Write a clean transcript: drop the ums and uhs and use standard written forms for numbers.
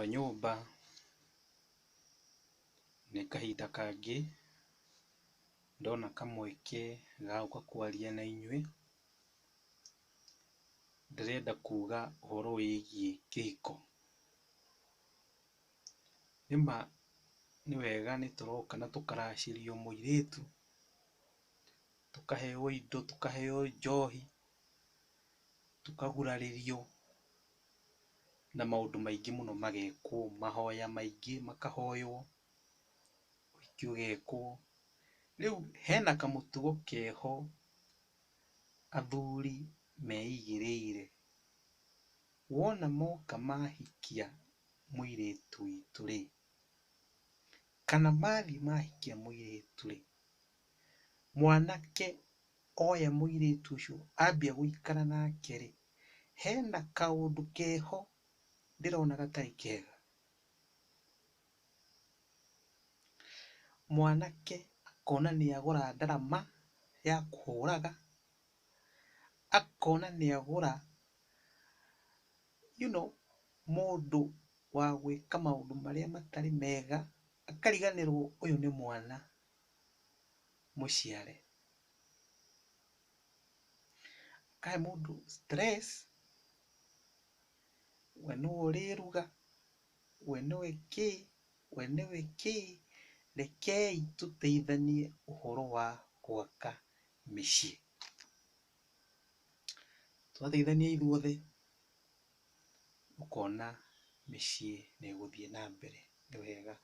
wa nyũmba, nĩ kahinda kangĩ ndona kamweke ga gũka kwaria na inyuĩ. Ndĩrenda kuga ũhoro wĩgiĩ kĩhiko. Nĩma nĩ wega nĩ tũroka na tũkaracĩrio mũirĩtu, tũkaheo indo, tũkaheo njohi, tũkagurarĩrio na maũndũ maingĩ mũno magekwo, mahoya maingĩ makahoywo, ũhiki ũgekwo. Rĩu hena kamũtugo keho athuri meigĩrĩire. Wona moka mahikia mũirĩtu witũ rĩ, kana mathiĩ mahikia mũirĩtu rĩ, mwanake oya mũirĩtu ũcio ambia gũikara nake rĩ, hena kaũndũ keho ndĩrona gatarĩ kega. Mwanake akona nĩagũra ndarama ya kũhũraga, akona nĩagũra mũndũ wa gwĩka maũndũ marĩa matarĩ mega, akariganĩrwo ũyũ nĩ mwana mũciare. Akahe mũndũ stress, we nĩwe ũrĩruga, we nĩwe kĩĩ, we nĩwe kĩĩ. Rekei tũteithanie ũhoro wa gwaka mĩciĩ. Twateithania ithuothe, ũkona mĩciĩ nĩ ĩgũthiĩ na mbere. Nĩ wega.